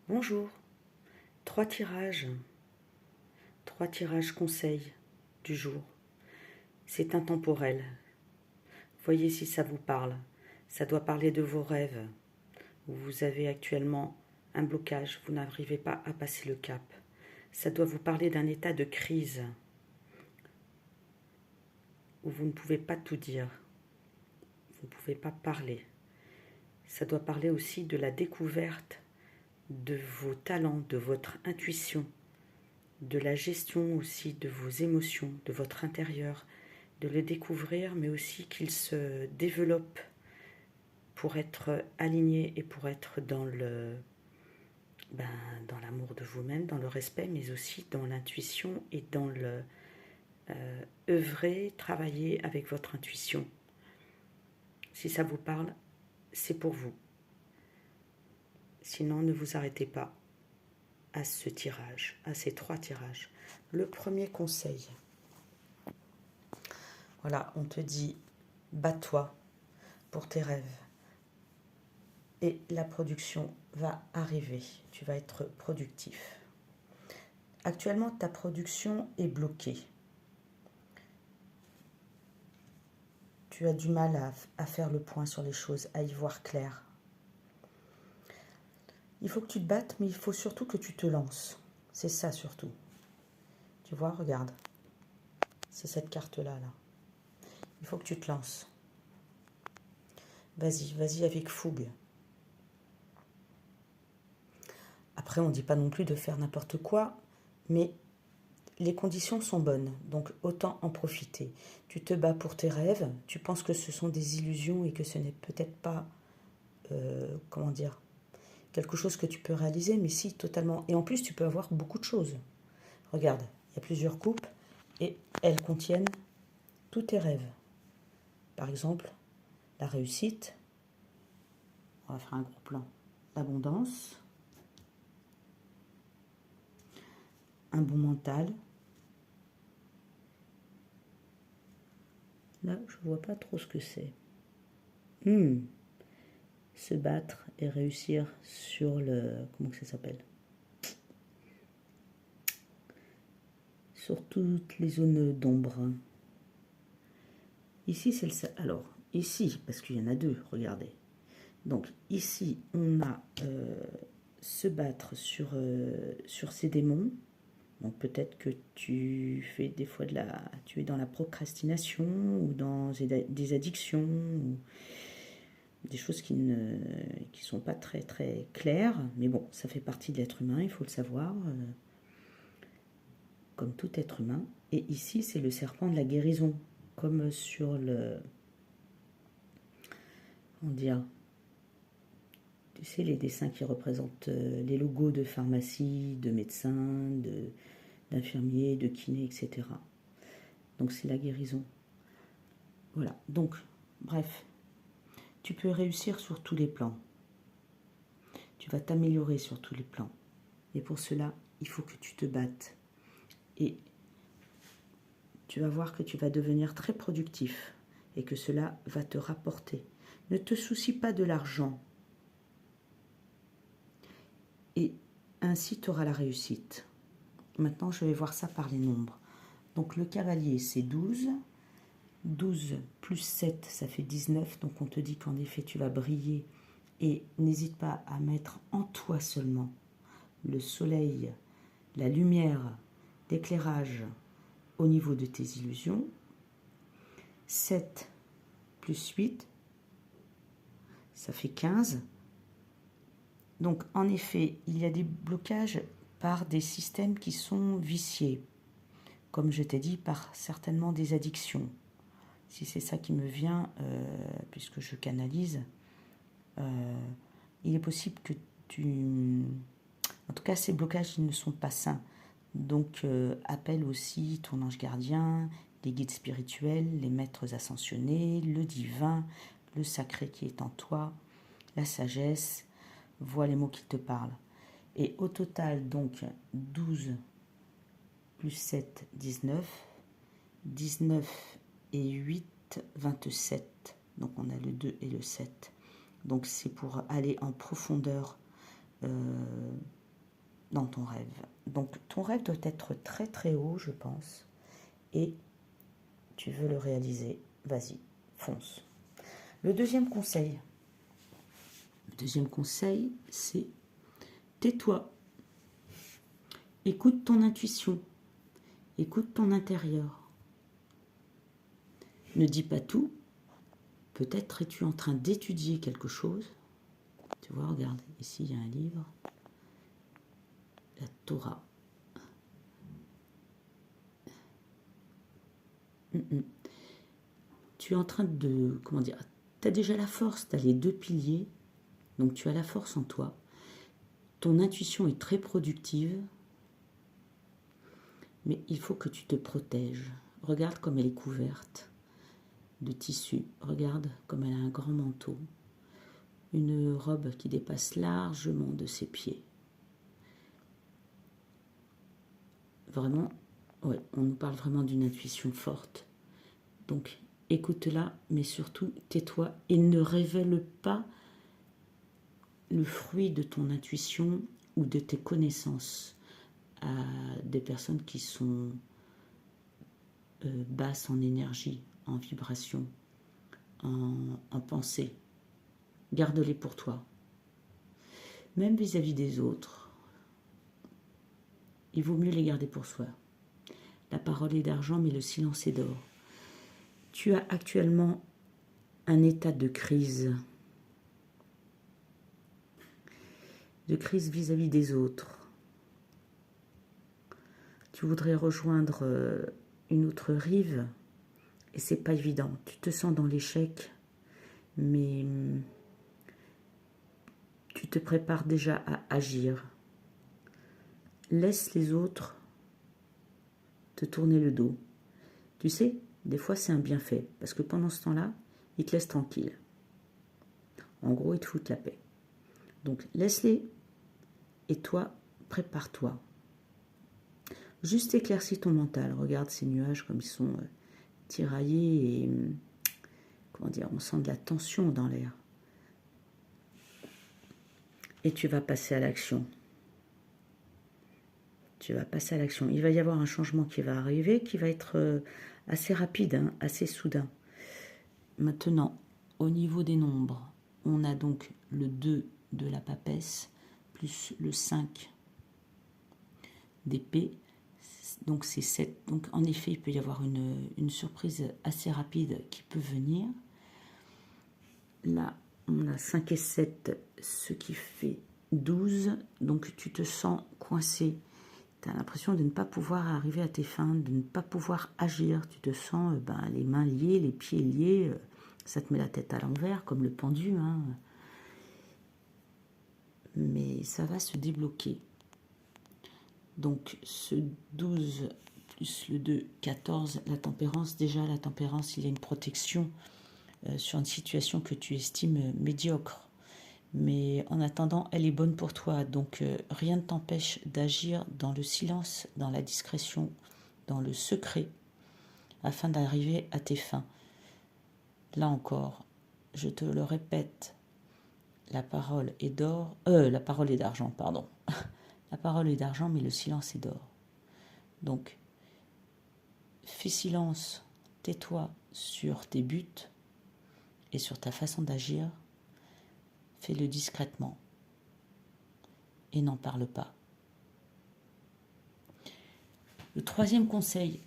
Bonjour, trois tirages conseils du jour. C'est intemporel. Voyez si ça vous parle. Ça doit parler de vos rêves, où vous avez actuellement un blocage, vous n'arrivez pas à passer le cap. Ça doit vous parler d'un état de crise, où vous ne pouvez pas tout dire, vous ne pouvez pas parler. Ça doit parler aussi de la découverte de vos talents, de votre intuition, de la gestion aussi de vos émotions, de votre intérieur, de le découvrir, mais aussi qu'il se développe pour être aligné et pour être dans dans l'amour de vous-même, dans le respect, mais aussi dans l'intuition et dans le œuvrer, travailler avec votre intuition. Si ça vous parle, c'est pour vous. Sinon, ne vous arrêtez pas à ce tirage, à ces trois tirages. Le premier conseil, voilà, on te dit, bats-toi pour tes rêves. Et la production va arriver, tu vas être productif. Actuellement, ta production est bloquée. Tu as du mal à faire le point sur les choses, à y voir clair. Il faut que tu te battes, mais il faut surtout que tu te lances. C'est ça surtout. Tu vois, regarde. C'est cette carte-là, là. Il faut que tu te lances. Vas-y, vas-y avec fougue. Après, on ne dit pas non plus de faire n'importe quoi, mais les conditions sont bonnes, donc autant en profiter. Tu te bats pour tes rêves, tu penses que ce sont des illusions et que ce n'est peut-être pas, comment dire, quelque chose que tu peux réaliser, mais si, totalement. Et en plus, tu peux avoir beaucoup de choses. Regarde, il y a plusieurs coupes et elles contiennent tous tes rêves. Par exemple, la réussite, on va faire un gros plan, l'abondance, un bon mental. Là, je ne vois pas trop ce que c'est. Se battre et réussir sur le... Comment que ça s'appelle? Sur toutes les zones d'ombre. Ici, c'est le... Alors, ici, parce qu'il y en a deux, regardez. Donc, ici, on a se battre sur ces démons. Donc, peut-être que tu fais des fois tu es dans la procrastination ou dans des addictions ou des choses qui ne sont pas très très claires. Mais bon, ça fait partie de l'être humain, il faut le savoir. Comme tout être humain. Et ici, c'est le serpent de la guérison, comme sur le... On dire, tu sais, les dessins qui représentent les logos de pharmacie, de médecins, d'infirmiers, de kinés, etc. Donc c'est la guérison. Voilà, donc, bref, tu peux réussir sur tous les plans. Tu vas t'améliorer sur tous les plans. Et pour cela, il faut que tu te battes. Et tu vas voir que tu vas devenir très productif et que cela va te rapporter. Ne te soucie pas de l'argent. Et ainsi, tu auras la réussite. Maintenant, je vais voir ça par les nombres. Donc, le cavalier, c'est 12. 12 plus 7, ça fait 19. Donc, on te dit qu'en effet, tu vas briller. Et n'hésite pas à mettre en toi seulement le soleil, la lumière, l'éclairage au niveau de tes illusions. 7 plus 8, ça fait 15. Donc, en effet, il y a des blocages par des systèmes qui sont viciés, comme je t'ai dit, par certainement des addictions. Si c'est ça qui me vient, puisque je canalise, il est possible que tu... En tout cas, ces blocages, ils ne sont pas sains. Donc, appelle aussi ton ange gardien, les guides spirituels, les maîtres ascensionnés, le divin, le sacré qui est en toi, la sagesse. Vois les mots qui te parlent. Et au total, donc, 12 plus 7, 19. 19 et 8, 27. Donc, on a le 2 et le 7. Donc, c'est pour aller en profondeur dans ton rêve. Donc ton rêve doit être très très haut, je pense, et tu veux le réaliser. Vas-y, fonce. Le deuxième conseil, c'est tais-toi. Écoute ton intuition. Écoute ton intérieur. Ne dis pas tout. Peut-être es-tu en train d'étudier quelque chose. Tu vois, regarde, ici il y a un livre. La Torah. Tu es en train de, comment dire, tu as déjà la force, tu as les deux piliers, donc tu as la force en toi. Ton intuition est très productive, mais il faut que tu te protèges. Regarde comme elle est couverte de tissu. Regarde comme elle a un grand manteau. Une robe qui dépasse largement de ses pieds. Vraiment, ouais, on nous parle vraiment d'une intuition forte. Donc, écoute-la, mais surtout, tais-toi et ne révèle pas le fruit de ton intuition ou de tes connaissances à des personnes qui sont basses en énergie, en vibration, en pensée. Garde-les pour toi. Même vis-à-vis des autres, il vaut mieux les garder pour soi. La parole est d'argent, mais le silence est d'or. Tu as actuellement un état de crise vis-à-vis des autres. Tu voudrais rejoindre une autre rive et c'est pas évident. Tu te sens dans l'échec, mais tu te prépares déjà à agir. Laisse les autres te tourner le dos. Tu sais, des fois c'est un bienfait, parce que pendant ce temps-là, ils te laissent tranquille. En gros, ils te foutent la paix. Donc laisse-les et toi, prépare-toi. Juste éclaircis ton mental. Regarde ces nuages comme ils sont tiraillés et, comment dire, on sent de la tension dans l'air. Et tu vas passer à l'action. Tu vas passer à l'action. Il va y avoir un changement qui va arriver, qui va être assez rapide, hein, assez soudain. Maintenant, au niveau des nombres, on a donc le 2 de la papesse, plus le 5 d'épée, donc c'est 7. Donc en effet, il peut y avoir une surprise assez rapide qui peut venir. Là, on a 5 et 7, ce qui fait 12. Donc tu te sens coincé. Tu as l'impression de ne pas pouvoir arriver à tes fins, de ne pas pouvoir agir. Tu te sens les mains liées, les pieds liés. Ça te met la tête à l'envers, comme le pendu. Hein. Mais ça va se débloquer. Donc ce 12 plus le 2, 14, la tempérance. Déjà, la tempérance, il y a une protection sur une situation que tu estimes médiocre. Mais en attendant, elle est bonne pour toi. Donc rien ne t'empêche d'agir dans le silence, dans la discrétion, dans le secret, afin d'arriver à tes fins. Là encore, je te le répète, la parole est d'or, la parole est d'argent, pardon. La parole est d'argent, mais le silence est d'or. Donc, fais silence, tais-toi sur tes buts et sur ta façon d'agir. Fais-le discrètement et n'en parle pas. Le troisième conseil,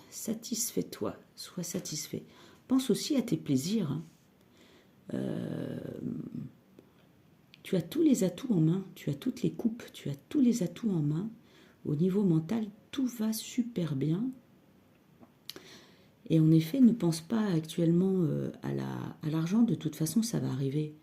satisfais-toi, sois satisfait. Pense aussi à tes plaisirs. Hein. Tu as tous les atouts en main, tu as toutes les coupes, tu as tous les atouts en main. Au niveau mental, tout va super bien. Et en effet, ne pense pas actuellement à l'argent. De toute façon, ça va arriver.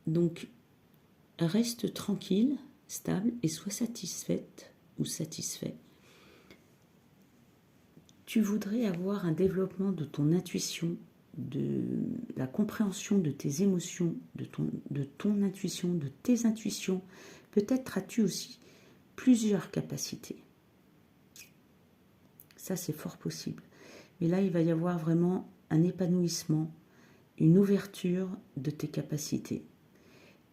Donc, reste tranquille, stable et sois satisfaite ou satisfait. Tu voudrais avoir un développement de ton intuition, de la compréhension de tes émotions, de ton intuition, de tes intuitions. Peut-être as-tu aussi plusieurs capacités. Ça, c'est fort possible. Mais là, il va y avoir vraiment un épanouissement une ouverture de tes capacités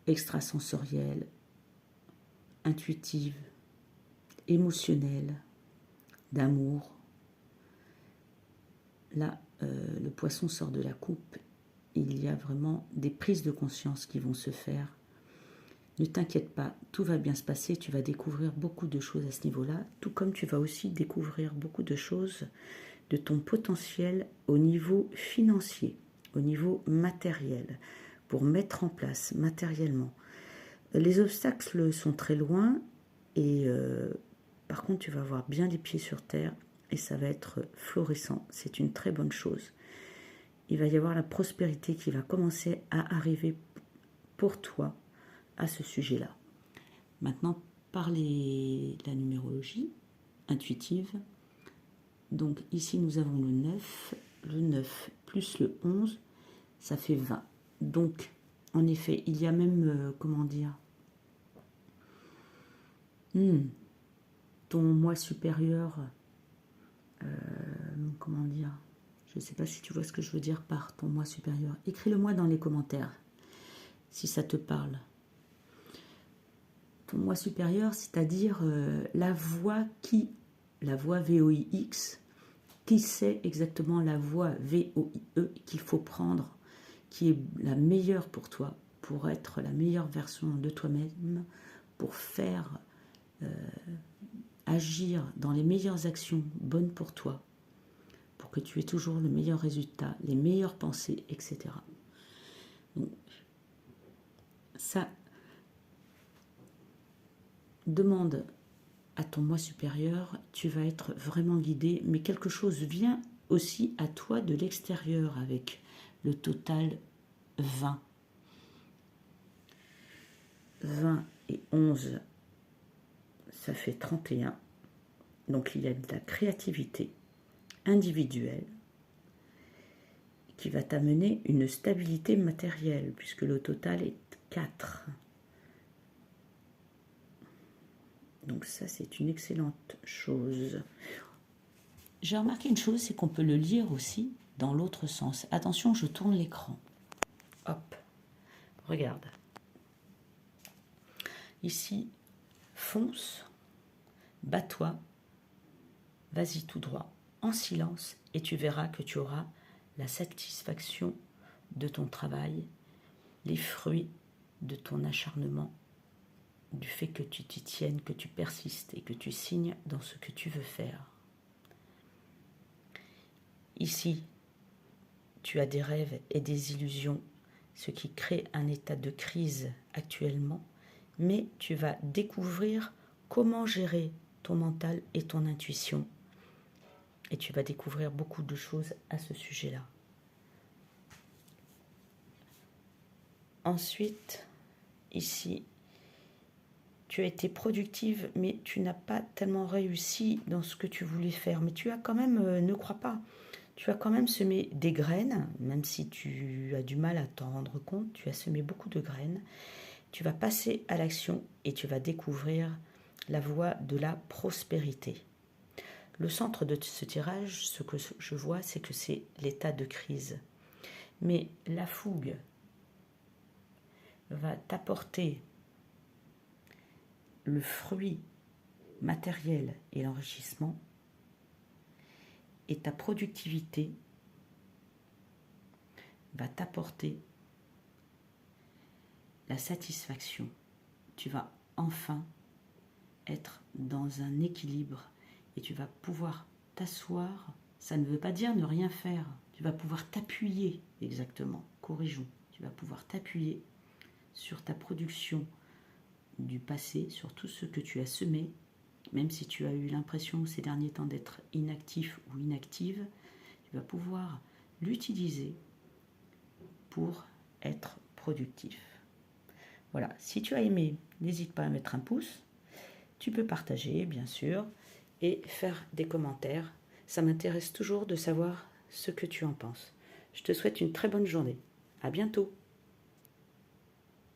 extrasensorielles, intuitives, émotionnelles, d'amour. Là, le poisson sort de la coupe. Il y a vraiment des prises de conscience qui vont se faire. Ne t'inquiète pas, tout va bien se passer. Tu vas découvrir beaucoup de choses à ce niveau-là, tout comme tu vas aussi découvrir beaucoup de choses de ton potentiel au niveau financier, au niveau matériel, pour mettre en place matériellement. Les obstacles sont très loin et par contre, tu vas avoir bien les pieds sur terre et ça va être florissant. C'est une très bonne chose. Il va y avoir la prospérité qui va commencer à arriver pour toi à ce sujet-là. Maintenant, par la numérologie intuitive, donc ici nous avons le 9 plus le 11, ça fait 20. Donc, en effet, il y a même, comment dire, ton moi supérieur, comment dire, je ne sais pas si tu vois ce que je veux dire par ton moi supérieur. Écris-le-moi dans les commentaires, si ça te parle. Ton moi supérieur, c'est-à-dire la voix VOIX, qui sait exactement la voix VOIE qu'il faut prendre, qui est la meilleure pour toi, pour être la meilleure version de toi-même, pour faire agir dans les meilleures actions bonnes pour toi, pour que tu aies toujours le meilleur résultat, les meilleures pensées, etc. Donc, ça demande à ton moi supérieur, tu vas être vraiment guidé, mais quelque chose vient aussi à toi de l'extérieur avec le total 20. 20 et 11, ça fait 31. Donc il y a de la créativité individuelle qui va t'amener une stabilité matérielle, puisque le total est 4. Donc ça, c'est une excellente chose. J'ai remarqué une chose, c'est qu'on peut le lire aussi dans l'autre sens. Attention, je tourne l'écran. Hop, regarde. Ici, fonce, bats-toi, vas-y tout droit, en silence, et tu verras que tu auras la satisfaction de ton travail, les fruits de ton acharnement, du fait que tu t'y tiennes, que tu persistes et que tu signes dans ce que tu veux faire. Ici, tu as des rêves et des illusions, ce qui crée un état de crise actuellement, mais tu vas découvrir comment gérer ton mental et ton intuition. Et tu vas découvrir beaucoup de choses à ce sujet-là. Ensuite, ici, tu as été productive, mais tu n'as pas tellement réussi dans ce que tu voulais faire. Mais tu as quand même, ne crois pas, tu as quand même semé des graines, même si tu as du mal à t'en rendre compte, tu as semé beaucoup de graines. Tu vas passer à l'action et tu vas découvrir la voie de la prospérité. Le centre de ce tirage, ce que je vois, c'est que c'est l'état de crise. Mais la fougue va t'apporter le fruit matériel et l'enrichissement, et ta productivité va t'apporter la satisfaction. Tu vas enfin être dans un équilibre et tu vas pouvoir t'asseoir. Ça ne veut pas dire ne rien faire. Tu vas pouvoir t'appuyer, exactement, corrigeons. Tu vas pouvoir t'appuyer sur ta production du passé, sur tout ce que tu as semé, même si tu as eu l'impression ces derniers temps d'être inactif ou inactive, tu vas pouvoir l'utiliser pour être productif. Voilà, si tu as aimé, n'hésite pas à mettre un pouce. Tu peux partager, bien sûr, et faire des commentaires. Ça m'intéresse toujours de savoir ce que tu en penses. Je te souhaite une très bonne journée. À bientôt.